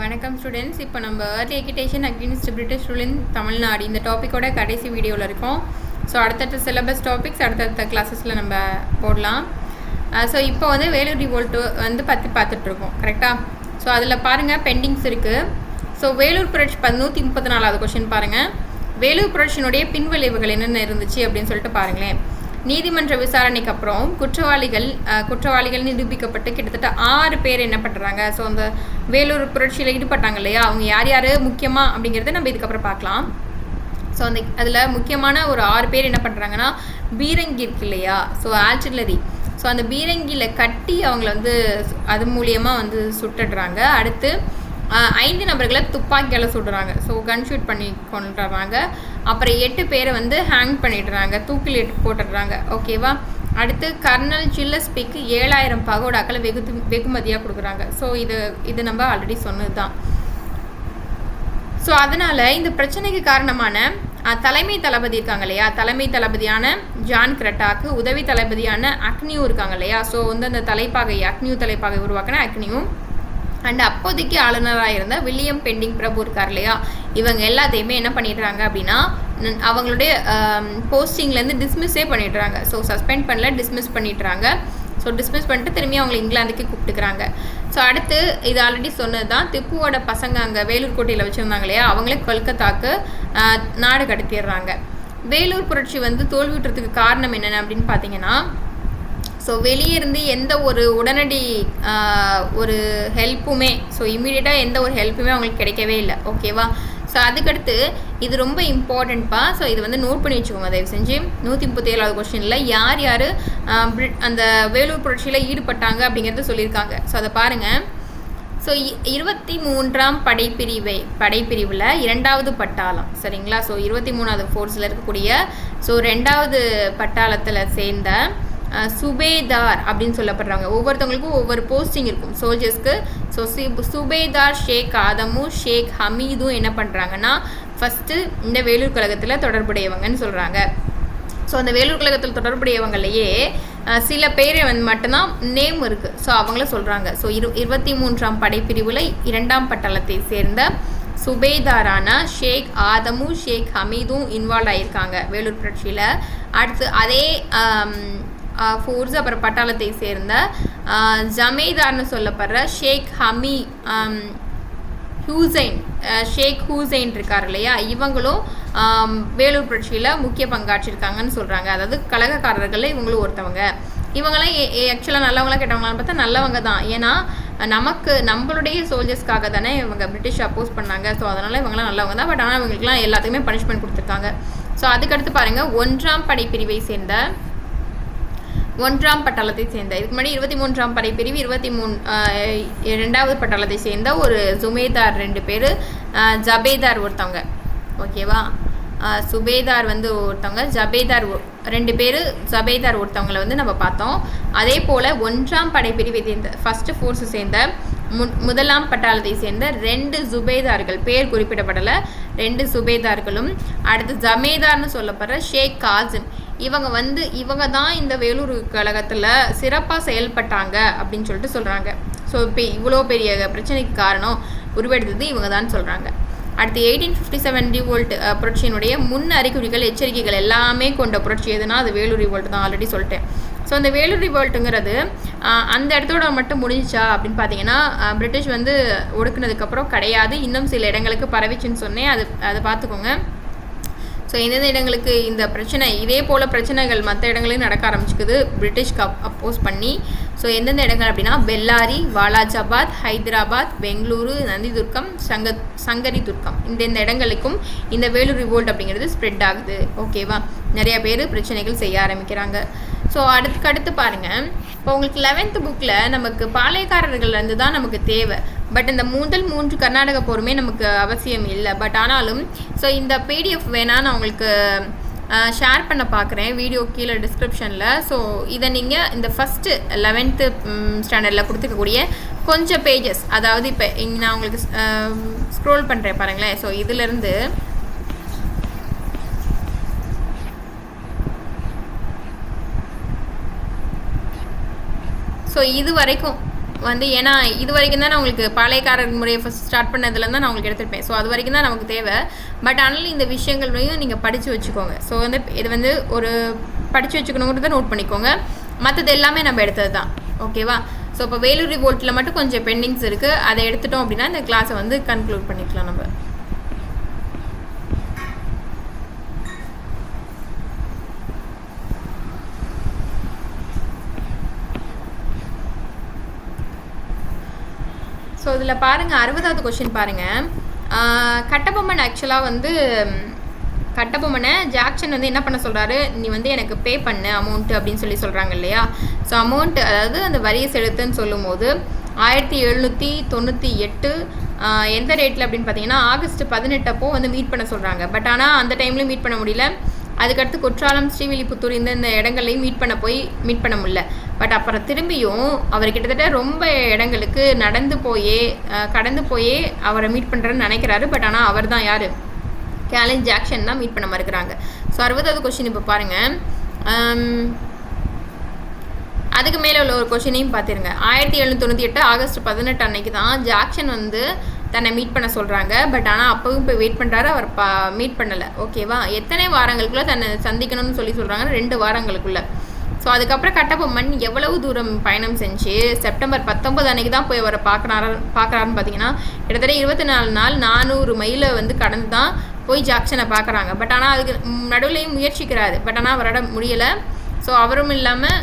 வணக்கம் ஸ்டூடெண்ட்ஸ். இப்போ நம்ம early education against British rule in Tamil Nadu இந்த டாப்பிக்கோட கடைசி வீடியோவில் இருக்கோம். ஸோ அடுத்தடுத்த சிலபஸ் டாபிக்ஸ் அடுத்தடுத்த கிளாஸஸில் நம்ம போடலாம். ஸோ இப்போ வந்து வேலூர் ரிவோல்ட்டு வந்து பார்த்துட்ருக்கோம் கரெக்டாக. ஸோ அதில் பாருங்கள் பெண்டிங்ஸ் இருக்குது. ஸோ வேலூர் புரட்சி 134வது கொஷின் பாருங்கள். வேலூர் புரட்சியினுடைய பின்விளைவுகள் என்னென்ன இருந்துச்சு அப்படின்னு சொல்லிட்டு பாருங்களேன். நீதிமன்ற விசாரணைக்கு அப்புறம் குற்றவாளிகள் நிரூபிக்கப்பட்டு கிட்டத்தட்ட 6 பேர் என்ன பண்ணுறாங்க. ஸோ அந்த வேலூர் புரட்சியில் ஈடுபட்டாங்க இல்லையா, அவங்க யார் யார் முக்கியமாக அப்படிங்கிறத நம்ம இதுக்கப்புறம் பார்க்கலாம். ஸோ அதில் முக்கியமான ஒரு 6 பேர் என்ன பண்ணுறாங்கன்னா, பீரங்கி இருக்கு இல்லையா, ஸோ ஆர்டிலரி. ஸோ அந்த பீரங்கியில் கட்டி அவங்கள வந்து அது மூலியமாக வந்து சுட்டுடுறாங்க. அடுத்து 5 நபர்களை துப்பாக்கியால் சுடுறாங்க. ஸோ கன் ஷூட் பண்ணி கொண்டுறாங்க. அப்புறம் 8 பேரை வந்து ஹேங் பண்ணிடுறாங்க, தூக்கில் போட்டுடுறாங்க. ஓகேவா. அடுத்து கர்னல் ஜில்லஸ் பிக்கு 7000 பகோடாக்களை வெகுமதியாக கொடுக்குறாங்க. ஸோ இது நம்ம ஆல்ரெடி சொன்னது தான். ஸோ அதனால் இந்த பிரச்சனைக்கு காரணமான தலைமை தளபதி இருக்காங்க இல்லையா, தலைமை தளபதியான ஜான் கிரட்டாக்கு உதவி தளபதியான அக்னியூ இருக்காங்க இல்லையா. ஸோ வந்து அந்த அக்னியூ தலைப்பாகை உருவாக்கின அக்னியூ அண்ட் அப்போதைக்கு ஆளுநராக இருந்த வில்லியம் பெண்டிங் பிரபு இருக்கார் இல்லையா, இவங்க எல்லாத்தையுமே என்ன பண்ணிடுறாங்க அப்படின்னா அவங்களுடைய போஸ்டிங்லேருந்து டிஸ்மிஸ்ஸே பண்ணிடுறாங்க. ஸோ சஸ்பெண்ட் பண்ணல, டிஸ்மிஸ் பண்ணிடுறாங்க. ஸோ டிஸ்மிஸ் பண்ணிட்டு திரும்பி அவங்களை இங்கிலாந்துக்கு கூப்பிட்டுக்கிறாங்க. ஸோ அடுத்து இது ஆல்ரெடி சொன்னது தான், திப்புவோட பசங்க அங்கே வேலூர் கோட்டையில் வச்சுருந்தாங்க இல்லையா, அவங்களே கொல்கத்தாக்கு நாடு கடத்திடுறாங்க. வேலூர் புரட்சி வந்து தோல்வியுற்றதுக்கு காரணம் என்னென்ன அப்படின்னு பார்த்தீங்கன்னா, ஸோ வெளியே இருந்து எந்த ஒரு உடனடி ஒரு ஹெல்ப்புமே, ஸோ இம்மீடியட்டாக எந்த ஒரு ஹெல்ப்புமே அவங்களுக்கு கிடைக்கவே இல்லை. ஓகேவா. ஸோ அதுக்கடுத்து இது ரொம்ப இம்பார்ட்டண்ட்ப்பா. ஸோ இது வந்து நோட் பண்ணி வச்சுக்கோங்க தயவு செஞ்சு. 137வது கொஸ்டினில் யார் யார் அந்த வேலூர் புரட்சியில் ஈடுபட்டாங்க அப்படிங்கிறத சொல்லியிருக்காங்க. ஸோ அதை பாருங்கள். ஸோ 23ஆம் படைப்பிரிவில் 2வது பட்டாளம் சரிங்களா. ஸோ 23வது ஃபோர்ஸில் இருக்கக்கூடிய ஸோ 2வது பட்டாளத்தில் சேர்ந்த சுபேதார் அப்படின்னு சொல்லப்படுறாங்க. ஒவ்வொருத்தவங்களுக்கும் ஒவ்வொரு போஸ்டிங் இருக்கும் சோல்ஜர்ஸ்க்கு. ஸோ சுபேதார் ஷேக் ஆதமும் ஷேக் ஹமீதும் என்ன பண்ணுறாங்கன்னா ஃபஸ்ட்டு இந்த வேலூர் கழகத்தில் தொடர்புடையவங்கன்னு சொல்கிறாங்க. ஸோ அந்த வேலூர் கழகத்தில் தொடர்புடையவங்களையே சில பேர் வந்து மட்டும்தான் நேம் இருக்குது. ஸோ அவங்கள சொல்கிறாங்க. ஸோ 23ஆம் படைப்பிரிவில் 2ஆம் பட்டாளத்தை சேர்ந்த சுபேதாரான ஷேக் ஆதமும் ஷேக் ஹமீதும் இன்வால்வ் ஆகியிருக்காங்க வேலூர் புரட்சியில். அடுத்து அதே ஃபோர்ஸ் அப்புறம் பட்டாளத்தை சேர்ந்த ஜமேதார்னு சொல்லப்படுற ஷேக் ஹூசைன் இருக்கார் இல்லையா, இவங்களும் வேலூர் புரட்சியில் முக்கிய பங்காற்றிருக்காங்கன்னு சொல்கிறாங்க. அதாவது கழகக்காரர்களில் இவங்களும் ஒருத்தவங்க. இவங்களாம் ஆக்சுவலாக நல்லவங்களாம் கேட்டவங்களான்னு பார்த்தா நல்லவங்க தான். ஏன்னா நம்மளுடைய சோல்ஜர்ஸ்க்காக தானே இவங்க பிரிட்டிஷ் அப்போஸ் பண்ணாங்க. ஸோ அதனால் இவங்களாம் நல்லவங்க தான். பட் ஆனால் இவங்களுக்குலாம் எல்லாத்துக்குமே பனிஷ்மெண்ட் கொடுத்துருக்காங்க. ஸோ அதுக்கடுத்து பாருங்கள், 1ஆம் படைப்பிரிவை சேர்ந்த 1ஆம் பட்டாளத்தை சேர்ந்த, இதுக்கு முன்னாடி 23ஆம் படைப்பிரிவு 2வது பட்டாளத்தை சேர்ந்த ஒரு சுமேதார் 2 பேர், ஜபேதார் ஒருத்தவங்க. ஓகேவா. சுபேதார் வந்து ஒருத்தவங்க, ஜபேதார் 2 பேர், ஜபேதார் ஒருத்தவங்களை வந்து நம்ம பார்த்தோம். அதே போல் 1ஆம் படைப்பிரிவை சேர்ந்த ஃபஸ்ட்டு ஃபோர்ஸை சேர்ந்த 1ஆம் பட்டாளத்தை சேர்ந்த 2 சுபேதார்கள், பேர் குறிப்பிடப்படலை, 2 சுபேதார்களும், அடுத்து ஜமேதார்னு சொல்லப்படுற ஷேக் காசிம், இவங்க தான் இந்த வேலூர் கழகத்தில் சிறப்பாக செயல்பட்டாங்க அப்படின்னு சொல்லிட்டு சொல்கிறாங்க. ஸோ இப்போ இவ்வளோ பெரிய பிரச்சனைக்கு காரணம் உருவெடுத்தது இவங்க தான் சொல்கிறாங்க. அடுத்து 1857 ரிவோல்ட் புரட்சியினுடைய முன் அறிகுறிகள் எச்சரிக்கைகள் எல்லாமே கொண்ட புரட்சி எதுனா அது வேலூர் ரிவோல்ட் தான், ஆல்ரெடி சொல்லிட்டேன். ஸோ அந்த வேலூர் ரிவோல்ட்டுங்கிறது அந்த இடத்தோட மட்டும் முடிஞ்சிச்சா அப்படின்னு பார்த்தீங்கன்னா, பிரிட்டிஷ் வந்து ஒடுக்குனதுக்கப்புறம் கிடையாது, இன்னும் சில இடங்களுக்கு பரவிச்சுன்னு சொன்னேன். அதை பார்த்துக்கோங்க. ஸோ எந்தெந்த இடங்களுக்கு இந்த பிரச்சனை, இதே போல் பிரச்சனைகள் மற்ற இடங்களையும் நடக்க ஆரம்பிச்சுக்குது பிரிட்டிஷ்க்கு அப்போஸ் பண்ணி. ஸோ எந்தெந்த இடங்கள் அப்படின்னா பெல்லாரி, வாலாஜாபாத், ஹைதராபாத், பெங்களூரு, நந்திதுர்க்கம், சங்கரி துர்க்கம், இந்த இடங்களுக்கும் இந்த வேலூர் ரிவோல்ட் அப்படிங்கிறது ஸ்ப்ரெட் ஆகுது. ஓகேவா. நிறைய பேர் பிரச்சனைகள் செய்ய ஆரம்பிக்கிறாங்க. ஸோ அடுத்து பாருங்கள், இப்போ உங்களுக்கு 11th புக்கில் நமக்கு பாளையக்காரர்கள்லேருந்து தான் நமக்கு தேவை. பட் இந்த முதல் 3 கர்நாடக போருமே நமக்கு அவசியம் இல்லை. பட் ஆனாலும் ஸோ இந்த PDF வேணால் நான் உங்களுக்கு ஷேர் பண்ண பார்க்குறேன் வீடியோ கீழே டிஸ்கிரிப்ஷனில். ஸோ இதை நீங்கள் இந்த ஃபஸ்ட்டு 11th ஸ்டாண்டர்டில் கொடுத்துக்கக்கூடிய கொஞ்சம் பேஜஸ், அதாவது இப்போ இங்கே நான் உங்களுக்கு ஸ்க்ரோல் பண்ணுறேன் பாருங்களேன். ஸோ இதிலேருந்து ஸோ இது வரைக்கும் வந்து ஏன்னா இது வரைக்கும் தான் நான் உங்களுக்கு பாளையக்காரர் முறையை ஃபஸ்ட் ஸ்டார்ட் பண்ணதுலேருந்து தான் நான் உங்களுக்கு எடுத்துருப்பேன். ஸோ அது வரைக்கும் தான் நமக்கு தேவை. பட் ஆனாலும் இந்த விஷயங்களையும் நீங்கள் படித்து வச்சுக்கோங்க. ஸோ வந்து இது வந்து ஒரு படித்து வச்சுக்கணுங்கிறத நோட் பண்ணிக்கோங்க. மற்றது எல்லாமே நம்ம எடுத்தது தான். ஓகேவா? ஸோ இப்போ வேலூர் ரிவோல்ட்டில் மட்டும் கொஞ்சம் பெண்டிங்ஸ் இருக்குது. அதை எடுத்துட்டோம் அப்படின்னா இந்த கிளாஸை வந்து கன்க்ளூட் பண்ணிக்கலாம் நம்ம. ஸோ இதில் பாருங்கள் 60வது கொஷின் பாருங்கள். கட்டபொம்மன் ஆக்சுவலாக வந்து கட்டபொம்மனை ஜாக்சன் வந்து என்ன பண்ண சொல்கிறாரு, நீ வந்து எனக்கு பே பண்ணு அமௌண்ட்டு அப்படின்னு சொல்கிறாங்க இல்லையா. ஸோ அமௌண்ட்டு அதாவது அந்த வரியை செலுத்துன்னு சொல்லும் போது 1798 எந்த டேட்டில் அப்படின்னு பார்த்தீங்கன்னா ஆகஸ்ட் 18 அப்போ வந்து மீட் பண்ண சொல்கிறாங்க. பட் ஆனால் அந்த டைம்லேயும் மீட் பண்ண முடியல. அதுக்கடுத்து குற்றாலம், ஸ்ரீவில்லிபுத்தூர் இந்த இடங்கள்லையும் மீட் பண்ண முடியல. பட் அப்புறம் திரும்பியும் அவர் கிட்டத்தட்ட ரொம்ப இடங்களுக்கு கடந்து போயே அவரை மீட் பண்ணுறேன்னு நினைக்கிறாரு. பட் ஆனால் அவர் தான் யார், கேலன் ஜாக்சன் தான் மீட் பண்ண மறுக்கிறாங்க. ஸோ 60வது கொஸ்டின் இப்போ பாருங்கள். அதுக்கு மேலே உள்ள ஒரு கொஷினையும் பார்த்துருங்க. 1798 ஆகஸ்ட் 18 அன்னைக்கு தான் ஜாக்சன் வந்து தன்னை மீட் பண்ண சொல்கிறாங்க. பட் ஆனால் அப்பவும் போய் வெயிட் பண்ணுறாரு, அவர் மீட் பண்ணலை. ஓகேவா? எத்தனை வாரங்களுக்குள்ளே தன்னை சந்திக்கணும்னு சொல்கிறாங்க, 2 வாரங்களுக்குள்ளே. ஸோ அதுக்கப்புறம் கட்டபொம்மன் எவ்வளவு தூரம் பயணம் செஞ்சு செப்டம்பர் 19 அன்னைக்கு தான் போய் அவரை பார்க்குறாருன்னு பார்த்தீங்கன்னா கிட்டத்தட்ட 24 நாள் 400 மைலை வந்து கடந்து தான் போய் ஜாக்சனை பார்க்குறாங்க. பட் ஆனால் அதுக்கு நடுவுலையும் முயற்சிக்கிறாரு. பட் ஆனால் அவரோட முடியலை. ஸோ அவரும் இல்லாமல்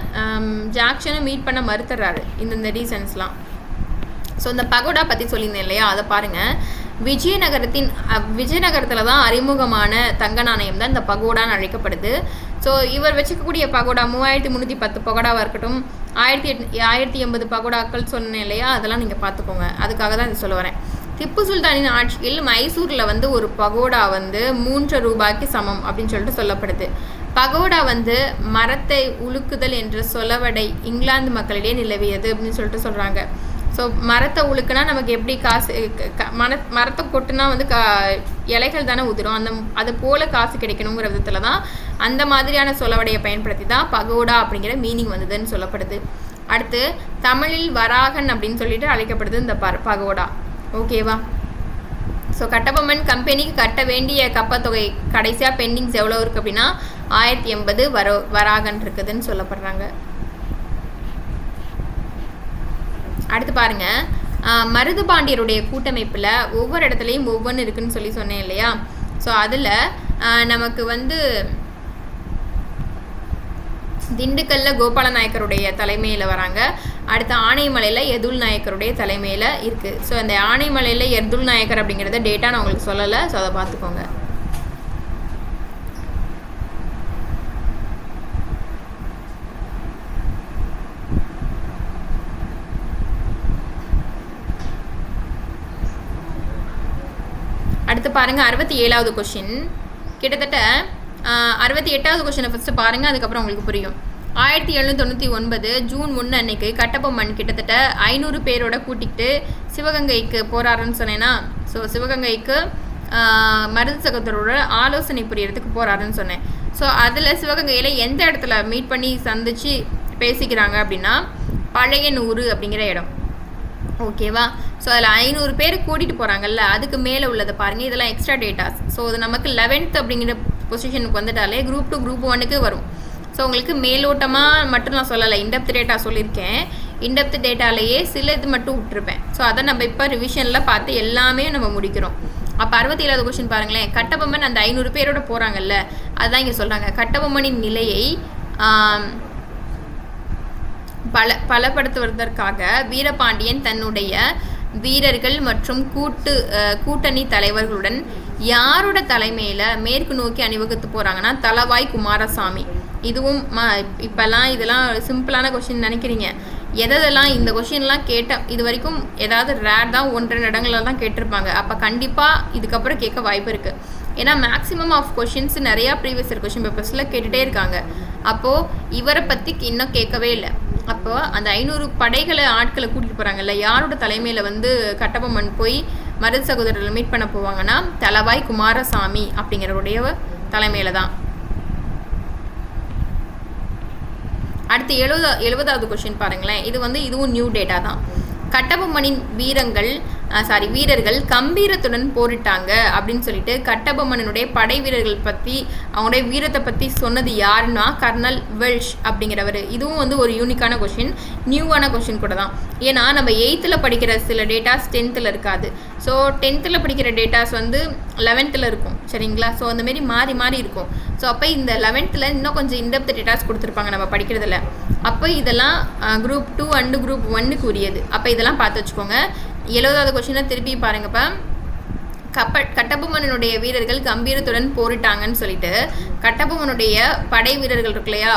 ஜாக்சனும் மீட் பண்ண மறுத்துறாரு இந்த ரீசன்ஸ்லாம். ஸோ இந்த பகோடா பற்றி சொல்லியிருந்தேன் இல்லையா, அதை பாருங்கள். விஜயநகரத்தில் தான் அறிமுகமான தங்க நாணயம் தான் இந்த பகோடான்னு அழைக்கப்படுது. ஸோ இவர் வச்சுக்கக்கூடிய பகோடா 3310 பகோடாவாக இருக்கட்டும், 1080 பகோடாக்கள் சொன்னேன் இல்லையா, அதெல்லாம் நீங்கள் பார்த்துக்கோங்க. அதுக்காக தான் இது சொல்ல வரேன். திப்பு சுல்தானின் ஆட்சியில் மைசூரில் வந்து ஒரு பகோடா வந்து 3 ரூபாய்க்கு சமம் அப்படின்னு சொல்லிட்டு சொல்லப்படுது. பகோடா வந்து மரத்தை உலுக்குதல் என்ற சொலவடை இங்கிலாந்து மக்களிடையே நிலவியது அப்படின்னு சொல்லிட்டு சொல்கிறாங்க. ஸோ மரத்தை உழுக்குனா நமக்கு எப்படி காசு மரத்தை கொட்டுனா வந்து இலைகள் தானே உதிரும், அது போல் காசு கிடைக்கணுங்கிற விதத்தில் தான் அந்த மாதிரியான சொலவடையை பயன்படுத்தி தான் பகோடா அப்படிங்கிற மீனிங் வந்ததுன்னு சொல்லப்படுது. அடுத்து தமிழில் வராகன் அப்படின்னு சொல்லிட்டு அழைக்கப்படுது இந்த பகோடா. ஓகேவா? ஸோ கட்டபொம்மன் கம்பெனிக்கு கட்ட வேண்டிய கப்பத்தொகை கடைசியாக பெண்டிங்ஸ் எவ்வளோ இருக்குது அப்படின்னா 1080 வராகன் இருக்குதுன்னு சொல்லப்படுறாங்க. அடுத்து பாருங்கள், மருது பாண்டியருடைய கூட்டமைப்பில் ஒவ்வொரு இடத்துலையும் ஒவ்வொன்று இருக்குதுன்னு சொன்னேன் இல்லையா. ஸோ அதில் நமக்கு வந்து திண்டுக்கல்ல கோபால நாயக்கருடைய தலைமையில் வராங்க. அடுத்த ஆனைமலையில் எதுல் நாயக்கருடைய தலைமையில் இருக்குது. ஸோ அந்த ஆனைமலையில் எதுல் நாயக்கர் அப்படிங்கிறத டேட்டா நான் உங்களுக்கு சொல்லலை. ஸோ அதை பார்த்துக்கோங்க. அடுத்து பாருங்கள் 67வது கொஷின். கிட்டத்தட்ட 68வது கொஷினை ஃபஸ்ட்டு பாருங்கள், அதுக்கப்புறம் உங்களுக்கு புரியும். 1799 ஜூன் 1 அன்னைக்கு கட்டபொம்மன் கிட்டத்தட்ட 500 பேரோட கூட்டிகிட்டு சிவகங்கைக்கு போகிறாருன்னு சொன்னேன்னா. ஸோ சிவகங்கைக்கு மருது சகோதரோட ஆலோசனை புரியறதுக்கு போகிறாருன்னு சொன்னேன். ஸோ அதில் சிவகங்கையில் எந்த இடத்துல மீட் பண்ணி சந்தித்து பேசிக்கிறாங்க அப்படின்னா பழையனூர் அப்படிங்கிற இடம். ஓகேவா? ஸோ அதில் 500 பேர் கூட்டிகிட்டு போகிறாங்கல்ல, அதுக்கு மேலே உள்ளதை பாருங்கள். இதெல்லாம் எக்ஸ்ட்ரா டேட்டாஸ். ஸோ அது நமக்கு 11th அப்படிங்கிற பொசிஷனுக்கு வந்துட்டாலே குரூப் 2 குரூப் 1க்கு வரும். ஸோ உங்களுக்கு மேலோட்டமாக மட்டும் நான் சொல்லலை, இன்டெப்த் டேட்டா சொல்லியிருக்கேன். இன்டெப்த் டேட்டாலேயே சில இது மட்டும் விட்டுருப்பேன். ஸோ அதை நம்ம இப்போ ரிவிஷனில் பார்த்து எல்லாமே நம்ம முடிக்கிறோம். அப்போ 67வது கொஸ்டின் பாருங்களேன். கட்டபொம்மன் அந்த 500 பேரோட போகிறாங்கல்ல, அதுதான் இங்கே சொல்கிறாங்க. கட்டபொம்மனின் நிலையை பலப்படுத்துவதற்காக வீரபாண்டியன் தன்னுடைய வீரர்கள் மற்றும் கூட்டணி தலைவர்களுடன் யாரோட தலைமையில் மேற்கு நோக்கி அணிவகுத்து போகிறாங்கன்னா தளவாய் குமாரசாமி. இதுவும் இப்போல்லாம் இதெல்லாம் சிம்பிளான கொஷின் நினைக்கிறீங்க. எதெல்லாம் இந்த கொஷின்லாம் இது வரைக்கும் ஏதாவது ரேர் தான் 1-2 இடங்களில் தான் கேட்டிருப்பாங்க. அப்போ கண்டிப்பாக இதுக்கப்புறம் கேட்க வாய்ப்பு இருக்குது. ஏன்னா மேக்ஸிமம் ஆஃப் கொஷின்ஸ் நிறையா ப்ரீவியஸ் இயர் கொஷின் பேப்பர்ஸில் கேட்டுகிட்டே இருக்காங்க. அப்போது இவரை பற்றி இன்னும் கேட்கவே இல்லை. அப்போது அந்த 500 ஆட்களை கூட்டிகிட்டு போகிறாங்கல்ல, யாரோட தலைமையில் வந்து கட்டபொம்மன் போய் மருது சகோதரர்கள் மீட் பண்ண போவாங்கன்னா தளவாய் குமாரசாமி அப்படிங்கிறவருடைய தலைமையில் தான். அடுத்து 70வது கொஷின் பாருங்களேன். இதுவும் நியூ டேட்டா தான். கட்டபொம்மனின் வீரர்கள் கம்பீரத்துடன் போரிட்டாங்க அப்படின்னு சொல்லிட்டு கட்டபொம்மனுடைய படை வீரர்கள் பற்றி அவங்களுடைய வீரத்தை பற்றி சொன்னது யாருன்னா கர்னல் வெல்ஷ் அப்படிங்கிறவர். இதுவும் வந்து ஒரு யூனிக்கான கொஷின், நியூவான கொஷின் கூட தான். ஏன்னா நம்ம 8th படிக்கிற சில டேட்டாஸ் 10th இருக்காது. ஸோ 10th படிக்கிற டேட்டாஸ் வந்து 11th இருக்கும், சரிங்களா? ஸோ அந்தமாரி மாறி மாறி இருக்கும். ஸோ அப்போ இந்த 11th இன்னும் கொஞ்சம் இன்டெப்த் டேட்டாஸ் கொடுத்துருப்பாங்க நம்ம படிக்கிறதுல. அப்போ இதெல்லாம் குரூப் 2 அண்டு குரூப் 1க்கு உரியது. அப்போ இதெல்லாம் பார்த்து வச்சுக்கோங்க. 70வது கொஷினை திருப்பி பாருங்கப்பா. கட்டபொம்மனுடைய வீரர்கள் கம்பீரத்துடன் போரிட்டாங்கன்னு சொல்லிட்டு கட்டபொம்மனுடைய படை வீரர்கள் இருக்கு இல்லையா,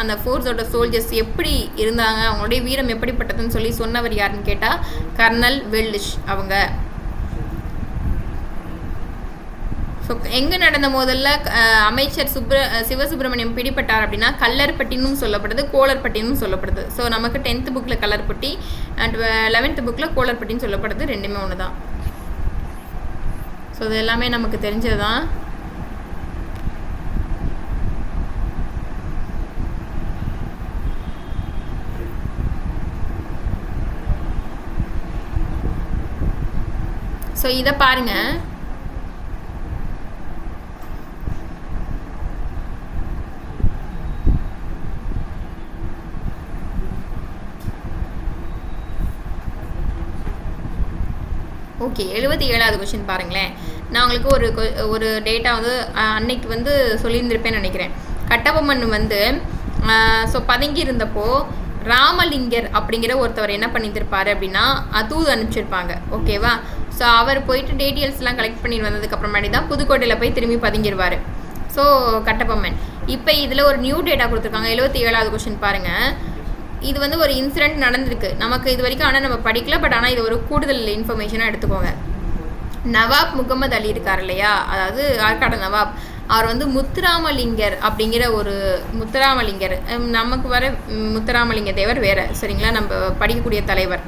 அந்த ஃபோர்ஸோட சோல்ஜர்ஸ் எப்படி இருந்தாங்க, அவங்களுடைய வீரம் எப்படிப்பட்டதுன்னு சொல்லி சொன்னவர் யாருன்னு கேட்டால் கர்னல் வெல்ஷ் அவங்க. ஸோ எங்கே நடந்த முதல்ல அமைச்சர் சிவசுப்பிரமணியம் பிடிப்பட்டார் அப்படின்னா கல்லர்பட்டினும் சொல்லப்படுது, கோளர்பட்டினும் சொல்லப்படுது. ஸோ நமக்கு 10th புக்கில் கல்லர்பட்டி அண்ட் 11th புக்கில் கோளர்பட்டின்னு சொல்லப்படுது, ரெண்டுமே ஒன்று தான். ஸோ இது எல்லாமே நமக்கு தெரிஞ்சது தான். ஸோ இதை பாருங்கள். ஓகே, 77வது கொஷின் பாருங்களேன். நான் உங்களுக்கு ஒரு டேட்டா வந்து அன்னைக்கு வந்து சொல்லியிருந்திருப்பேன்னு நினைக்கிறேன். கட்டபொம்மன் வந்து ஸோ பதுங்கி இருந்தப்போ ராமலிங்கர் அப்படிங்கிற ஒருத்தவர் என்ன பண்ணியிருப்பார் அப்படின்னா தூது அனுப்பிச்சிருப்பாங்க, ஓகேவா? ஸோ அவர் போயிட்டு டீட்டெயில்ஸ்லாம் கலெக்ட் பண்ணி வந்ததுக்கப்புறமாடி தான் புதுக்கோட்டையில் போய் திரும்பி பதுங்கிடுவார் ஸோ கட்டபொம்மன். இப்போ இதில் ஒரு நியூ டேட்டா கொடுத்துருக்காங்க. 77வது கொஷின் பாருங்கள். இது வந்து ஒரு இன்சிடென்ட் நடந்திருக்கு நமக்கு இது வரைக்கும், ஆனால் நம்ம படிக்கல. பட் ஆனால் இது ஒரு கூடுதல் இன்ஃபர்மேஷனாக எடுத்துக்கோங்க. நவாப் முகமது அலி இருக்கார் இல்லையா, அதாவது ஆற்காடு நவாப், அவர் வந்து முத்துராமலிங்கர் அப்படிங்கிற ஒரு முத்துராமலிங்கர், நமக்கு வர முத்துராமலிங்க தேவர் வேறு, சரிங்களா? நம்ம படிக்கக்கூடிய தலைவர்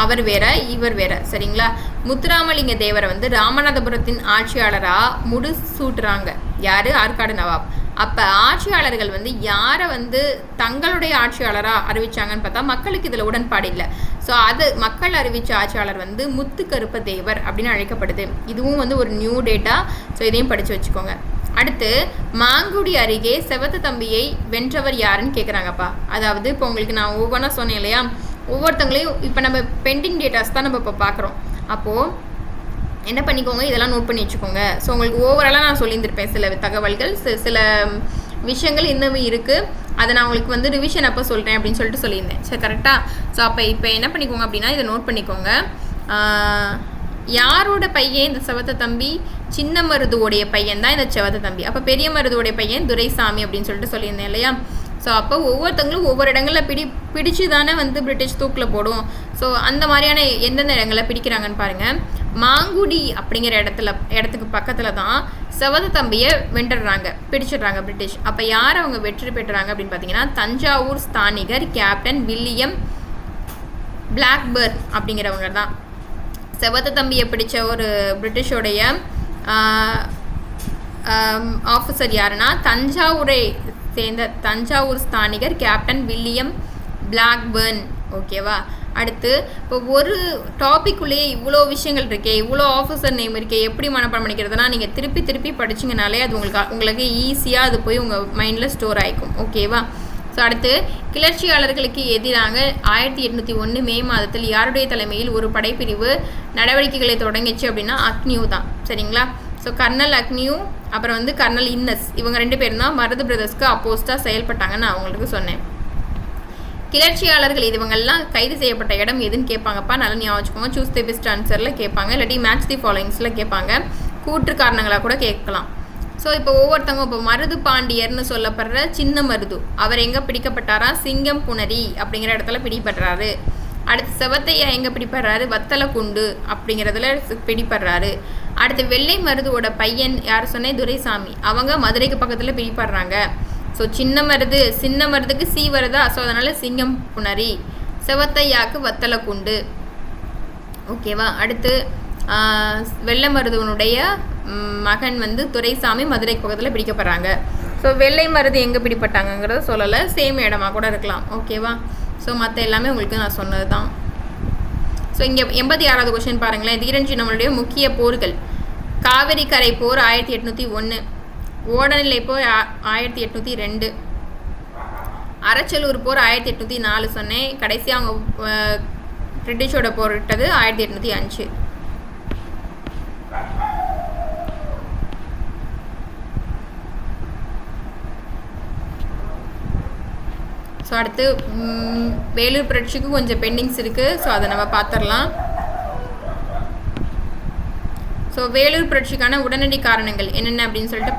அவர் வேற, இவர் வேற, சரிங்களா? முத்துராமலிங்க தேவரை வந்து ராமநாதபுரத்தின் ஆட்சியாளராக முடிசூட்டுறாங்க. யார்? ஆற்காடு நவாப். அப்போ ஆட்சியாளர்கள் வந்து யாரை வந்து தங்களுடைய ஆட்சியாளராக அறிவிச்சாங்கன்னு பார்த்தா மக்களுக்கு இதில் உடன்பாடு இல்லை. ஸோ அது மக்கள் அறிவித்த ஆட்சியாளர் வந்து முத்துக்கருப்ப தேவர் அப்படின்னு அழைக்கப்படுது. இதுவும் வந்து ஒரு நியூ டேட்டா. ஸோ இதையும் படித்து வச்சுக்கோங்க. அடுத்து மாங்குடி அருகே செவத்த தம்பியை வென்றவர் யாருன்னு கேட்குறாங்கப்பா. அதாவது இப்போ உங்களுக்கு நான் ஒவ்வொன்றா சொன்னேன் இல்லையா, ஒவ்வொருத்தங்களையும் இப்போ நம்ம பெண்டிங் டேட்டாஸ் தான் நம்ம இப்போ பார்க்குறோம். அப்போது என்ன பண்ணிக்கோங்க, இதெல்லாம் நோட் பண்ணி வச்சுக்கோங்க. ஸோ உங்களுக்கு ஓவராலாக நான் சொல்லியிருந்திருப்பேன் சில தகவல்கள், சில விஷயங்கள் இன்னமும் இருக்குது. அதை நான் உங்களுக்கு வந்து ரிவிஷன் அப்போ சொல்கிறேன் அப்படின்னு சொல்லிட்டு சொல்லியிருந்தேன். சரி, கரெக்டாக? ஸோ இப்போ என்ன பண்ணிக்கோங்க அப்படின்னா இதை நோட் பண்ணிக்கோங்க. யாரோட பையன் இந்த செவத்த தம்பி? சின்ன மருதுவோடைய பையன் தான் இந்த செவத்த தம்பி. அப்போ பெரிய மருதுவோடைய பையன் துரைசாமி அப்படின்னு சொல்லிட்டு சொல்லியிருந்தேன் இல்லையா? ஸோ அப்போ ஒவ்வொருத்தங்களும் ஒவ்வொரு இடங்களில் பிடிச்சு தானே வந்து பிரிட்டிஷ் தூக்கில் போடும். ஸோ அந்த மாதிரியான எந்தெந்த இடங்களில் பிடிக்கிறாங்கன்னு பாருங்கள். மாங்குடி அப்படிங்கிற இடத்துக்கு பக்கத்தில் தான் செவத்த தம்பியை பிடிச்சிடுறாங்க பிரிட்டிஷ். அப்போ யார் அவங்க வெற்றி பெற்றாங்க அப்படின்னு பார்த்தீங்கன்னா தஞ்சாவூர் ஸ்தானிகர் கேப்டன் வில்லியம் பிளாக்பர்ன் அப்படிங்கிறவங்க தான். செவத்த தம்பியை பிடிச்ச ஒரு பிரிட்டிஷோடைய ஆஃபீஸர் யாருன்னா தஞ்சாவூரை சேர்ந்த தஞ்சாவூர் ஸ்தானிகர் கேப்டன் வில்லியம் பிளாக்பர்ன், ஓகேவா? அடுத்து இப்போ ஒரு டாபிக்குள்ளேயே இவ்வளோ விஷயங்கள் இருக்கே, இவ்வளோ ஆஃபீஸர் நேம் இருக்கே, எப்படி மனப்பாடம் பண்ணிக்கிறதுனா நீங்கள் திருப்பி படிச்சிங்கனாலே அது உங்களுக்கு ஈஸியாக அது போய் உங்கள் மைண்டில் ஸ்டோர் ஆகிக்கும், ஓகேவா? ஸோ அடுத்து கிளர்ச்சியாளர்களுக்கு எதிராக 1801 மே மாதத்தில் யாருடைய தலைமையில் ஒரு படைப்பிரிவு நடவடிக்கைகளை தொடங்கிச்சு அப்படின்னா அக்னியூ தான், சரிங்களா? ஸோ கர்னல் அக்னியூ அப்புறம் வந்து கர்னல் இன்னஸ், இவங்க 2 பேரும் தான் மருது பிரதர்ஸ்க்கு அப்போஸ்டாக செயல்பட்டாங்கன்னு நான் அவங்களுக்கு சொன்னேன். கிளர்ச்சியாளர்கள் இவங்கெல்லாம் கைது செய்யப்பட்ட இடம் எதுன்னு கேட்பாங்கப்பா, நல்லா ஞாபகம் வச்சுக்கோங்க. சூஸ் தி பெஸ்ட் ஆன்சரில் கேட்பாங்க, இல்லாட்டி மேட்ச் தி ஃபாலோயிங்ஸில் கேட்பாங்க, கூற்று காரணங்களாக கூட கேட்கலாம். ஸோ இப்போ ஒவ்வொருத்தவங்க இப்போ மருது பாண்டியர்னு சொல்லப்படுற சின்ன மருது அவர் எங்கே பிடிக்கப்பட்டாரா? சிங்கம் புனரி அப்படிங்கிற இடத்துல பிடிபடுறாரு. அடுத்து செவத்தையா எங்கே பிடிப்படுறாரு? வத்தலக்குண்டு அப்படிங்கிறதுல பிடிப்படுறாரு. அடுத்து வெள்ளை மருதுவோட பையன் யார் சொன்னேன்? துரைசாமி, அவங்க மதுரைக்கு பக்கத்தில் பிடிப்படுறாங்க. ஸோ சின்ன மருதுக்கு சி வருதா? ஸோ அதனால் சிங்கம் புனரி, செவத்தையாக்கு வத்தலக்குண்டு, ஓகேவா? அடுத்து வெள்ளை மருதுவனுடைய மகன் வந்து துரைசாமி மதுரைக்கு பக்கத்தில் பிடிக்கப்படுறாங்க. ஸோ வெள்ளை மருது எங்கே பிடிப்பட்டாங்கிறத சொல்லலை, சேம் இடமா கூட இருக்கலாம், ஓகேவா? ஸோ மற்ற எல்லாமே உங்களுக்கு நான் சொன்னது தான். ஸோ இங்கே 86வது கொஸ்டின் பாருங்களேன். தீரன் சின்னமனுடைய முக்கிய போர்கள். காவிரி கரை போர் 1801, ஓடநிலை போர் 1802, அரச்சலூர் போர் 1804 சொன்னேன். கடைசியாக அவங்க பிரிட்டிஷோட போரிட்டது 1805. ஸோ அடுத்து வேலூர் புரட்சிக்கு கொஞ்சம் பெண்டிங்ஸ் இருக்குது. ஸோ அதை நம்ம பார்த்துடலாம். ஸோ வேலூர் புரட்சிக்கான உடனடி காரணங்கள் என்னென்ன அப்படின்னு சொல்லிட்டு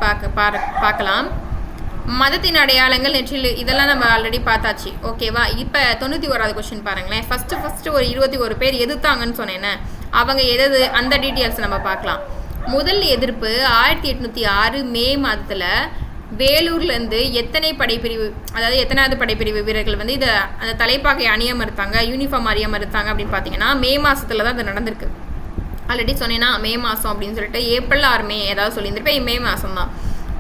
பார்க்கலாம். மதத்தின் அடையாளங்கள் நெற்றில், இதெல்லாம் நம்ம ஆல்ரெடி பார்த்தாச்சு. ஓகேவா? இப்போ 91வது கொஸ்டின் பாருங்களேன். ஃபஸ்ட்டு ஒரு 21 பேர் எதிர்த்தாங்கன்னு சொன்னேன்னு, அவங்க எது அந்த டீட்டெயில்ஸ் நம்ம பார்க்கலாம். முதல் எதிர்ப்பு 1806 மே மாதத்தில் வேலூர்லேருந்து எத்தனை படைப்பிரிவு, அதாவது எத்தனாவது படைப்பிரிவு வீரர்கள் வந்து இதை அந்த தலைப்பாகை அணிய மறுத்தாங்க, யூனிஃபார்ம் அணிய மறுத்தாங்க அப்படின்னு பார்த்தீங்கன்னா மே மாதத்தில் தான் அது நடந்திருக்கு. ஆல்ரெடி சொன்னேன்னா மே மாதம் அப்படின்னு சொல்லிட்டு ஏப்ரல் ஆர் மே ஏதாவது சொல்லியிருந்திருப்பேன். மே மாதம் தான்.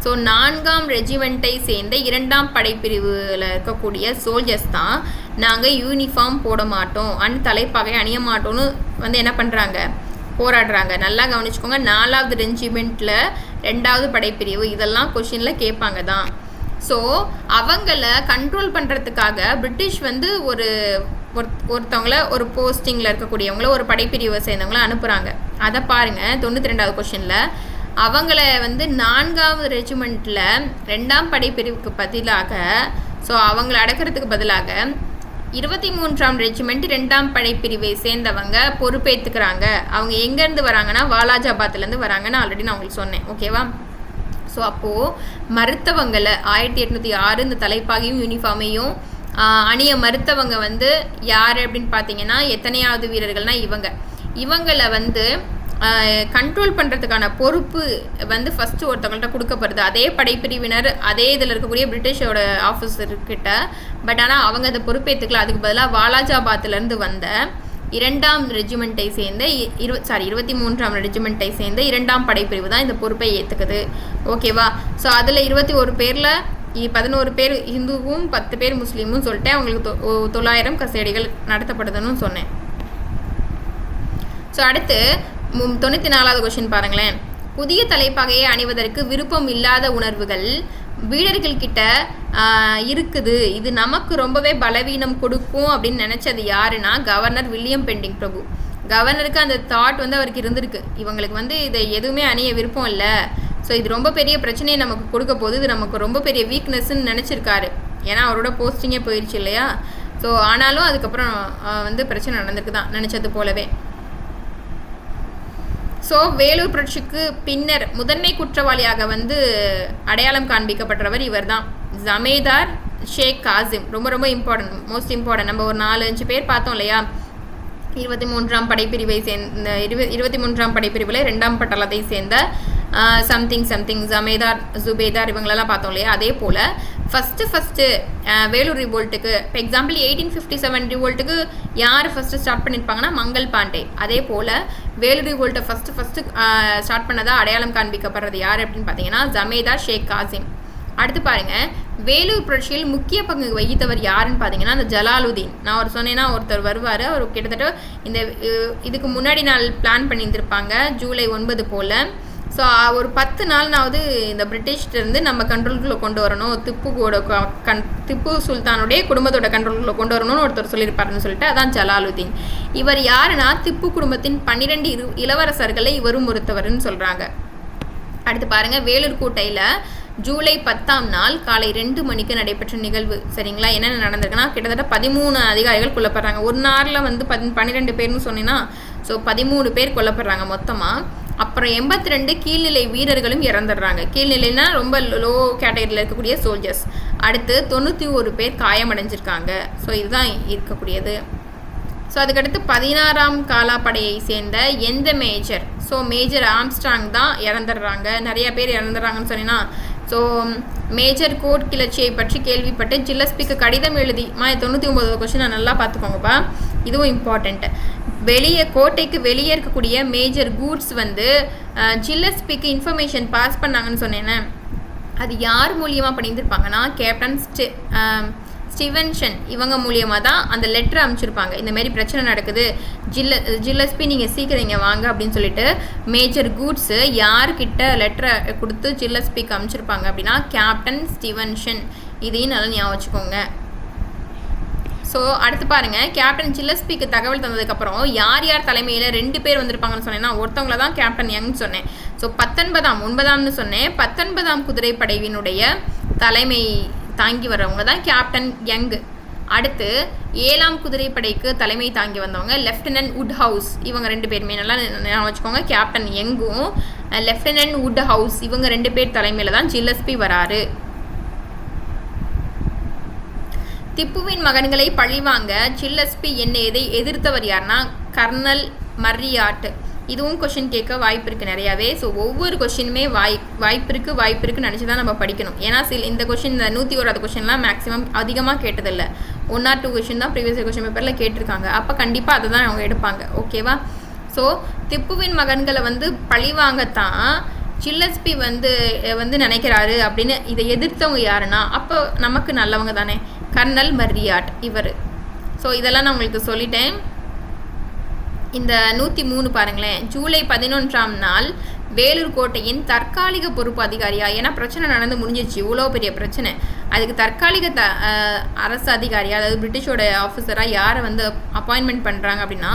ஸோ 4ஆம் ரெஜிமெண்ட்டை சேர்ந்த 2ஆம் படைப்பிரிவில் இருக்கக்கூடிய சோல்ஜர்ஸ் தான் நாங்கள் யூனிஃபார்ம் போட மாட்டோம் அண்ட் தலைப்பாகை அணிய மாட்டோம்னு வந்து என்ன பண்ணுறாங்க, போராடுறாங்க. நல்லா கவனிச்சுக்கோங்க. 4வது ரெஜிமெண்ட்டில் 2வது படைப்பிரிவு, இதெல்லாம் கொஷினில் கேட்பாங்க தான். ஸோ அவங்கள கண்ட்ரோல் பண்ணுறதுக்காக பிரிட்டிஷ் வந்து ஒருத்தவங்கள ஒரு போஸ்டிங்கில் இருக்கக்கூடியவங்கள ஒரு படைப்பிரிவை சேர்ந்தவங்கள அனுப்புகிறாங்க. அதை பாருங்கள் 92வது கொஷினில். அவங்கள வந்து 4வது ரெஜிமெண்ட்டில் 2ஆம் படைப்பிரிவுக்கு பதிலாக, ஸோ அவங்கள அடக்கிறதுக்கு பதிலாக 23ஆம் ரெஜிமெண்ட் 2ஆம் படைப்பிரிவை சேர்ந்தவங்க பொறுப்பேற்றுக்கிறாங்க. அவங்க எங்கேருந்து வராங்கன்னா வாலாஜாபாத்லேருந்து வராங்கன்னு ஆல்ரெடி நான் உங்களுக்கு சொன்னேன். ஓகேவா? ஸோ அப்போது மறுத்தவங்களை 1806 இந்த தலைப்பாகையும் யூனிஃபார்மையும் அணிய மறுத்தவங்க வந்து யார் அப்படின்னு பார்த்தீங்கன்னா எத்தனையாவது வீரர்கள்னால் இவங்களை வந்து கண்ட்ரோல் பண்ணுறதுக்கான பொறுப்பு வந்து ஃபஸ்ட்டு ஒருத்தவங்கள்ட்ட கொடுக்கப்படுது. அதே படைப்பிரிவினர் அதே இதில் இருக்கக்கூடிய பிரிட்டிஷோட ஆஃபீஸர்கிட்ட. பட் ஆனால் அவங்க அதை பொறுப்பேற்றுக்கல. அதுக்கு பதிலாக வாலாஜாபாத்லேருந்து வந்த 2ஆம் ரெஜிமெண்ட்டை சேர்ந்த 23ஆம் ரெஜிமெண்ட்டை சேர்ந்த 2ஆம் படைப்பிரிவு தான் இந்த பொறுப்பை ஏற்றுக்குது. ஓகேவா? ஸோ அதில் 21 பேரில் 11 பேர் ஹிந்துவும் 10 பேர் முஸ்லீமும் சொல்லிட்டு அவங்களுக்கு 900 கசேடிகள் நடத்தப்படுதுன்னு சொன்னேன். ஸோ அடுத்து 94வது கொஸ்டின் பாருங்களேன். புதிய தலைப்பாகையை அணிவதற்கு விருப்பம் இல்லாத உணர்வுகள் வீரர்கள்கிட்ட இருக்குது, இது நமக்கு ரொம்பவே பலவீனம் கொடுக்கும் அப்படின்னு நினச்சது யாருன்னா கவர்னர் வில்லியம் பெண்டிங் பிரபு. கவர்னருக்கு அந்த தாட் வந்து அவருக்கு இருந்திருக்கு, இவங்களுக்கு வந்து இதை எதுவுமே அணிய விருப்பம் இல்லை, ஸோ இது ரொம்ப பெரிய பிரச்சனையை நமக்கு கொடுக்க போது, இது நமக்கு ரொம்ப பெரிய வீக்னஸ்ன்னு நினச்சிருக்காரு. ஏன்னா அவரோட போஸ்டிங்கே போயிடுச்சு இல்லையா? ஸோ ஆனாலும் அதுக்கப்புறம் வந்து பிரச்சனை நடந்திருக்கு தான் நினச்சது போலவே. ஸோ வேலூர் புரட்சிக்கு பின்னர் முதன்மை குற்றவாளியாக வந்து அடையாளம் காண்பிக்கப்பட்டவர் இவர் தான், ஜமேதார் ஷேக் காசிம். ரொம்ப ரொம்ப இம்பார்ட்டன்ட், மோஸ்ட் இம்பார்ட்டன்ட். நம்ம ஒரு 4-5 பேர் பார்த்தோம் இல்லையா? 23ஆம் படைப்பிரிவை சேர்ந்த 23ஆம் படைப்பிரிவில் 2ஆம் பட்டாளத்தை சேர்ந்த சம்திங் ஜமேதார் ஜுபேதார் இவங்களெல்லாம் பார்த்தோம் இல்லையா? அதே போல் ஃபஸ்ட்டு வேலூர் ரிவோல்ட்டுக்கு, இப்போ எக்ஸாம்பிள் 1857 ரிவோல்ட்டுக்கு யார் ஃபஸ்ட்டு ஸ்டார்ட் பண்ணியிருப்பாங்கன்னா மங்கள் பாண்டே. அதே போல் வேலூர் ரிவோல்ட்டை ஃபஸ்ட்டு ஸ்டார்ட் பண்ணதாக அடையாளம் காண்பிக்கப்படுறது யார் அப்படின்னு பார்த்தீங்கன்னா ஜமேதார் ஷேக் காசிம். அடுத்து பாருங்கள், வேலூர் புரட்சியில் முக்கிய பங்கு வகித்தவர் யாருன்னு பார்த்தீங்கன்னா அந்த ஜலாலுதீன். நான் ஒரு சொன்னேன்னா ஒருத்தர் வருவார், அவர் கிட்டத்தட்ட இதுக்கு முன்னாடி நாள் பிளான் பண்ணியிருந்திருப்பாங்க ஜூலை 9 போல். ஸோ ஒரு 10 நாள்னாவது இந்த பிரிட்டிஷ்லேருந்து நம்ம கண்ட்ரோலுக்குள்ளே கொண்டு வரணும், திப்பு சுல்தானுடைய குடும்பத்தோட கண்ட்ரோலுக்குள்ளே கொண்டு வரணும்னு ஒருத்தர் சொல்லியிருப்பாருன்னு சொல்லிட்டு அதான் ஜலாலுதீன். இவர் யாருன்னா திப்பு குடும்பத்தின் 12 இளவரசர்களை இவரும் ஒருத்தவர்னு சொல்கிறாங்க. அடுத்து பாருங்கள், வேலூர் கோட்டையில் ஜூலை 10ஆம் நாள் காலை 2 மணிக்கு நடைபெற்ற நிகழ்வு. சரிங்களா? என்னென்ன நடந்திருக்குன்னா கிட்டத்தட்ட 13 அதிகாரிகள் கொல்லப்படுறாங்க. ஒரு நாளில் வந்து 12 பேர்னு சொன்னீங்கன்னா ஸோ 13 பேர் கொல்லப்படுறாங்க மொத்தமாக. அப்புறம் 82 கீழ்நிலை வீரர்களும் இறந்துடுறாங்க. கீழ்நிலைனா ரொம்ப லோ கேட்டகரியில் இருக்கக்கூடிய சோல்ஜர்ஸ். அடுத்து 91 பேர் காயமடைஞ்சிருக்காங்க. ஸோ இதுதான் இருக்கக்கூடியது. ஸோ அதுக்கடுத்து 16ஆம் காலாப்படையை சேர்ந்த எந்த மேஜர், ஸோ மேஜர் ஆம்ஸ்ட்ராங் தான் இறந்துடுறாங்க. நிறைய பேர் இறந்துடுறாங்கன்னு சொன்னீங்கன்னா ஸோ மேஜர் கோட் கிளர்ச்சியை பற்றி கேள்விப்பட்டு ஜில்லஸ்பிக்கு கடிதம் எழுதி 99 கொஸ்டின் நல்லா பார்த்துக்கோங்கப்பா, இதுவும் இம்பார்ட்டண்ட்டு. கோட்டைக்கு வெளியே இருக்கக்கூடிய மேஜர் கூட்ஸ் வந்து ஜில்லஸ்பிக்கு இன்ஃபர்மேஷன் பாஸ் பண்ணாங்கன்னு சொன்னேன்னு, அது யார் மூலியமாக பண்ணியிருந்திருப்பாங்கன்னா கேப்டன் ஸ்டீவன்சன் இவங்க மூலியமாக தான் அந்த லெட்டர் அனுப்பிச்சிருப்பாங்க. இந்தமாரி பிரச்சனை நடக்குது, ஜில்லஸ்பி நீங்கள் சீக்கிரம் இங்கே வாங்க அப்படின்னு சொல்லிட்டு மேஜர் கூட்ஸு யார்கிட்ட லெட்டரை கொடுத்து ஜில்லஸ்பிக்கு அனுப்பிச்சிருப்பாங்க அப்படின்னா கேப்டன் ஸ்டீவன்சன். இதையும் நல்லா ஞாபகம் வச்சுக்கோங்க. ஸோ அடுத்து பாருங்கள், கேப்டன் ஜில்லஸ்பிக்கு தகவல் தந்ததுக்கப்புறம் யார் யார் தலைமையில் 2 பேர் வந்திருப்பாங்கன்னு சொன்னேன்னா ஒருத்தவங்கள தான் கேப்டன் யங் சொன்னேன். ஸோ 19ஆம்னு சொன்னேன். 19ஆம் குதிரைப்படையினுடைய தலைமை தாங்கி வர்றவங்க தான் கேப்டன் யங். அடுத்து 7ஆம் குதிரைப்படைக்கு தலைமை தாங்கி வந்தவங்க லெஃப்டினன்ட் வுட் ஹவுஸ். இவங்க 2 பேருமே நல்லா ஞாபகம் வச்சுக்கோங்க. கேப்டன் யங்கும் லெஃப்டினன்ட் வுட் ஹவுஸ் இவங்க 2 பேர் தலைமையில் தான் ஜில்லஸ்பி வராரு. திப்புவின் மகன்களை பழிவாங்க ஜில்லஸ்பி எதை எதிர்த்தவர் யாருன்னா கர்னல் மர்ரியாட். இதுவும் கொஷின் கேட்க வாய்ப்பு இருக்குது நிறையாவே. ஸோ ஒவ்வொரு கொஷினுமே வாய்ப்பு இருக்குன்னு நினச்சி தான் நம்ம படிக்கணும். ஏன்னா இந்த கொஷின் இந்த 101வது கொஷின்லாம் மேக்ஸிமம் அதிகமாக கேட்டதில்லை. 1 or 2 கொஷின் தான் ப்ரீவியஸ் கொஷின் பேப்பரில் கேட்டிருக்காங்க. அப்போ கண்டிப்பாக அதை தான் அவங்க எடுப்பாங்க. ஓகேவா? ஸோ திப்புவின் மகன்களை பழிவாங்கத்தான் ஜில்லஸ்பி நினைக்கிறாரு அப்படின்னு இதை எதிர்த்தவங்க யாருன்னா அப்போ நமக்கு நல்லவங்க தானே, கர்னல் மர்ரியாட் இவர். ஸோ இதெல்லாம் நான் உங்களுக்கு சொல்லிட்டேன். இந்த 103 பாருங்களேன். ஜூலை 11ஆம் நாள் வேலூர் கோட்டையின் தற்காலிக பொறுப்பு அதிகாரியா, ஏன்னா பிரச்சனை நடந்து முடிஞ்சிச்சு, இவ்வளோ பெரிய பிரச்சனை, அதுக்கு தற்காலிக அரசு அதிகாரியா அதாவது பிரிட்டிஷோட ஆஃபீஸராக யாரை அப்பாயின்மெண்ட் பண்ணுறாங்க அப்படின்னா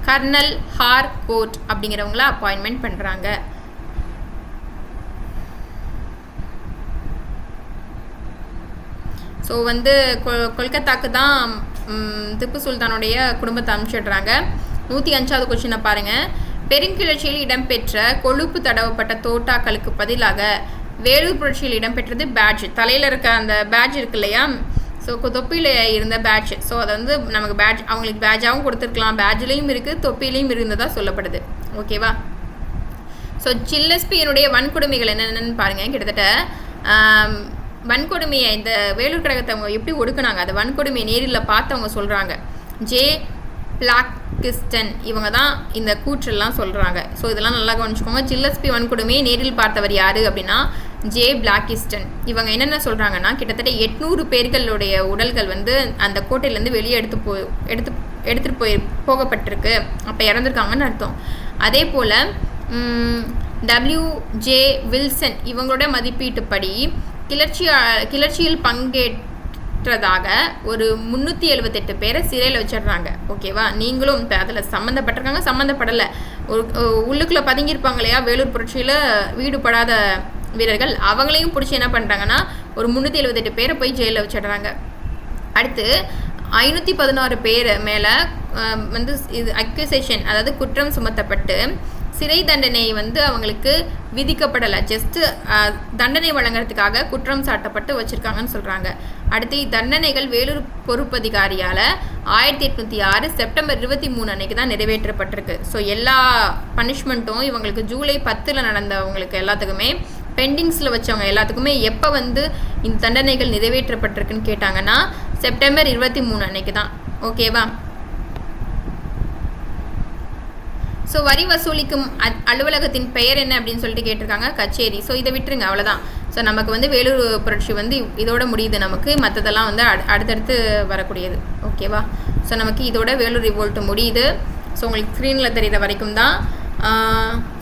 கர்னல் ஹார்கோர்ட் அப்படிங்கிறவங்கள அப்பாயின்மெண்ட் பண்ணுறாங்க. ஸோ கொல்கத்தாக்கு தான் திப்பு சுல்தானுடைய குடும்பத்தை அனுப்பிச்சிடுறாங்க. 105வது கொஸ்டினை பாருங்கள். பெருங்கிளர்ச்சியில் இடம்பெற்ற கொழுப்பு தடவப்பட்ட தோட்டாக்களுக்கு பதிலாக வேலூர் புரட்சியில் இடம்பெற்றது பேட்ஜ். தலையில் இருக்க அந்த பேட்ஜ் இருக்கு இல்லையா, ஸோ தொப்பியில் இருந்த பேட்ஜ். ஸோ அதை நமக்கு பேட்ஜ் அவங்களுக்கு பேட்ஜாகவும் கொடுத்துருக்கலாம், பேட்ஜ்லேயும் இருக்குது தொப்பிலையும் இருந்ததாக சொல்லப்படுது. ஓகேவா? ஸோ ஜில்லஸ்பியினுடைய வன்கொடுமைகள் என்னென்னு பாருங்கள். கிட்டத்தட்ட வன்கொடுமையை இந்த வேலூர் கழகத்தை அவங்க எப்படி ஒடுக்குனாங்க, அந்த வன்கொடுமையை நேரில் பார்த்தவங்க சொல்கிறாங்க. ஜே பிளாக்கிஸ்டன் இவங்க தான் இந்த கூற்றெல்லாம் சொல்கிறாங்க. ஸோ இதெல்லாம் நல்லா கவனிச்சுக்கோங்க. ஜில்லஸ்பி வன்கொடுமையை நேரில் பார்த்தவர் யார் அப்படின்னா ஜே பிளாக்கிஸ்டன். இவங்க என்னென்ன சொல்கிறாங்கன்னா கிட்டத்தட்ட 800 பேர்களுடைய உடல்கள் அந்த கோட்டையிலேருந்து வெளியே எடுத்துகிட்டு போகப்பட்டிருக்கு, அப்போ இறந்துருக்காங்கன்னு அர்த்தம். அதே போல் WJ வில்சன் இவங்களோட மதிப்பீட்டுப்படி கிளர்ச்சியில் பங்கேற்றதாக ஒரு 378 பேரை சிறையில் வச்சிடுறாங்க. ஓகேவா? நீங்களும் இப்போ அதில் சம்மந்தப்படலை உள்ளுக்குள்ளே பதுங்கியிருப்பாங்க இல்லையா வேலூர் புரட்சியில் ஈடுபடாத வீரர்கள், அவங்களையும் பிடிச்சி என்ன பண்ணுறாங்கன்னா ஒரு 378 பேரை போய் ஜெயிலில் வச்சிடுறாங்க. அடுத்து 516 பேர் மேலே இது அக்யூசேஷன் அதாவது குற்றம் சுமத்தப்பட்டு சிறை தண்டனை அவங்களுக்கு விதிக்கப்படலை, ஜஸ்ட்டு தண்டனை வழங்குறதுக்காக குற்றம் சாட்டப்பட்டு வச்சுருக்காங்கன்னு சொல்கிறாங்க. அடுத்து தண்டனைகள் வேலூர் பொறுப்பதிகாரியால் 1806 செப்டம்பர் 23 அன்னைக்கு தான் நிறைவேற்றப்பட்டிருக்கு. ஸோ எல்லா பனிஷ்மெண்ட்டும் இவங்களுக்கு ஜூலை 10 நடந்தவங்களுக்கு எல்லாத்துக்குமே பெண்டிங்ஸில் வச்சவங்க எல்லாத்துக்குமே எப்போ இந்த தண்டனைகள் நிறைவேற்றப்பட்டிருக்குன்னு கேட்டாங்கன்னா செப்டம்பர் 23 அன்னைக்கு தான். ஓகேவா? ஸோ வரி வசூலிக்கும் அலுவலகத்தின் பெயர் என்ன அப்படின்னு சொல்லிட்டு கேட்டிருக்காங்க, கச்சேரி. ஸோ இதை விட்டுருங்க, அவ்வளோதான். ஸோ நமக்கு வேலூர் புரட்சி இதோட முடியுது, நமக்கு மற்றதெல்லாம் அடுத்தடுத்து வரக்கூடியது. ஓகேவா? ஸோ நமக்கு இதோட வேலூர் ரிவோல்ட் முடியுது. ஸோ உங்களுக்கு ஸ்க்ரீனில் தெரிகிற வரைக்கும் தான்.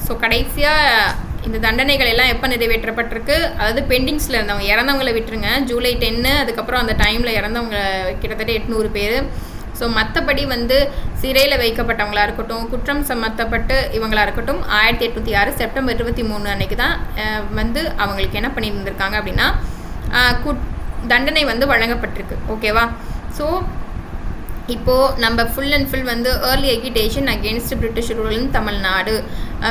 ஸோ கடைசியாக இந்த தண்டனைகள் எல்லாம் எப்போ நிறைவேற்றப்பட்டிருக்கு, அதாவது பெண்டிங்ஸில் இருந்தவங்க இறந்தவங்களை விட்டுருங்க. ஜூலை 10 அதுக்கப்புறம் அந்த டைமில் இறந்தவங்க கிட்டத்தட்ட 800 பேர். ஸோ மற்றபடி சிறையில் வைக்கப்பட்டவங்களாக இருக்கட்டும், குற்றம் சம்மந்தப்பட்டு இவங்களாக இருக்கட்டும் 1806 செப்டம்பர் 23 அன்னைக்கு தான் அவங்களுக்கு என்ன பண்ணியிருந்திருக்காங்க அப்படின்னா தண்டனை வழங்கப்பட்டிருக்கு. ஓகேவா? ஸோ இப்போது நம்ம full and full early education against British rule in Tamil Nadu,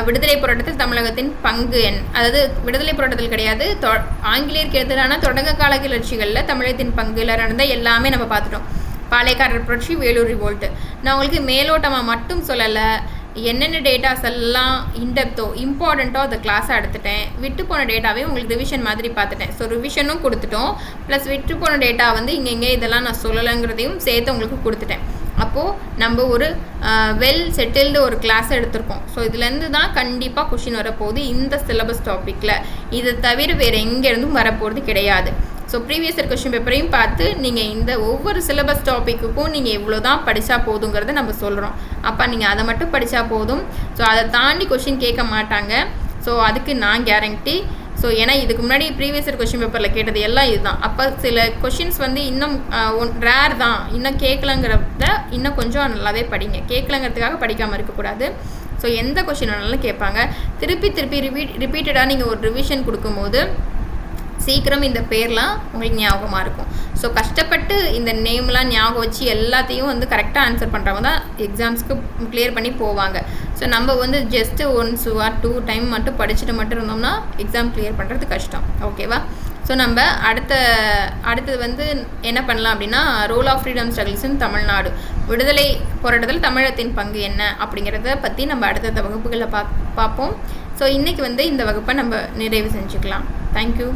விடுதலை போராட்டத்தில் தமிழகத்தின் பங்கு அதாவது விடுதலை போராட்டத்தில் கிடையாது, ஆங்கிலேயருக்கு எதிரான தொடக்க கால கிளர்ச்சிகளில் தமிழகத்தின் பங்குல நடந்த எல்லாமே நம்ம பார்த்துட்டோம். பாளையக்காரர் புரட்சி, வேலூர் ரிவோல்ட்டு. நான் உங்களுக்கு மேலோட்டமாக மட்டும் சொல்லலை, என்னென்ன டேட்டாஸ் எல்லாம் இன்டெப்த்தோ இம்பார்ட்டண்ட்டோ அந்த கிளாஸாக எடுத்துட்டேன். விட்டு போன டேட்டாவே உங்களுக்கு ரிவிஷன் மாதிரி பார்த்துட்டேன். ஸோ ரிவிஷனும் கொடுத்துட்டோம், ப்ளஸ் விட்டு போன டேட்டா இங்கே இதெல்லாம் நான் சொல்லலைங்கிறதையும் சேர்த்து உங்களுக்கு கொடுத்துட்டேன். அப்போது நம்ம ஒரு வெல் செட்டில்டு ஒரு கிளாஸ் எடுத்திருக்கோம். ஸோ இதுலேருந்து தான் கண்டிப்பாக கொஷின் வரப்போகுது இந்த சிலபஸ் டாப்பிக்கில். இதை தவிர வேறு எங்கேருந்தும் வரப்போகிறது கிடையாது. ஸோ ப்ரீவியஸ் இயர் கொஷின் பேப்பரையும் பார்த்து நீங்கள் இந்த ஒவ்வொரு சிலபஸ் டாப்பிக்குக்கும் நீங்கள் இவ்வளோ தான் படித்தா போதுங்கிறத நம்ம சொல்கிறோம். அப்போ நீங்கள் அதை மட்டும் படித்தா போதும். ஸோ அதை தாண்டி கொஷின் கேட்க மாட்டாங்க. ஸோ அதுக்கு நான் கேரண்டி. ஸோ ஏன்னா இதுக்கு முன்னாடி ப்ரீவியஸ் இயர் கொஷின் பேப்பரில் கேட்டது எல்லாம் இதுதான். அப்போ சில கொஷின்ஸ் வந்து இன்னும் ரேர் தான், இன்னும் கேட்கலங்கிறத இன்னும் கொஞ்சம் நல்லாவே படிங்க. கேட்கலங்கிறதுக்காக படிக்காமல் இருக்கக்கூடாது. ஸோ எந்த கொஷின் வேணாலும் கேட்பாங்க. திருப்பி ரிப்பீட்டடாக நீங்கள் ஒரு ரிவிஷன் கொடுக்கும்போது சீக்கிரம் இந்த பேர்லாம் உங்களுக்கு ஞாபகமாக இருக்கும். ஸோ கஷ்டப்பட்டு இந்த நேம்லாம் ஞாபகம் வச்சு எல்லாத்தையும் வந்து கரெக்டாக ஆன்சர் பண்ணுறவங்க தான் எக்ஸாம்ஸ்க்கு கிளியர் பண்ணி போவாங்க. ஸோ நம்ம வந்து ஜஸ்ட்டு 1 or 2 டைம் மட்டும் படிச்சுட்டு மட்டும் இருந்தோம்னா எக்ஸாம் கிளியர் பண்ணுறது கஷ்டம். ஓகேவா? ஸோ நம்ம அடுத்தது வந்து என்ன பண்ணலாம் அப்படின்னா, ரோல் ஆஃப் ஃப்ரீடம் ஸ்ட்ரகிள்ஸ் இன் தமிழ்நாடு, விடுதலை போராட்டத்தில் தமிழகத்தின் பங்கு என்ன அப்படிங்கிறத பற்றி நம்ம அடுத்தடுத்த வகுப்புகளில் பார்ப்போம். ஸோ இன்றைக்கி வந்து இந்த வகுப்பை நம்ம நிறைவு செஞ்சுக்கலாம். தேங்க்யூ.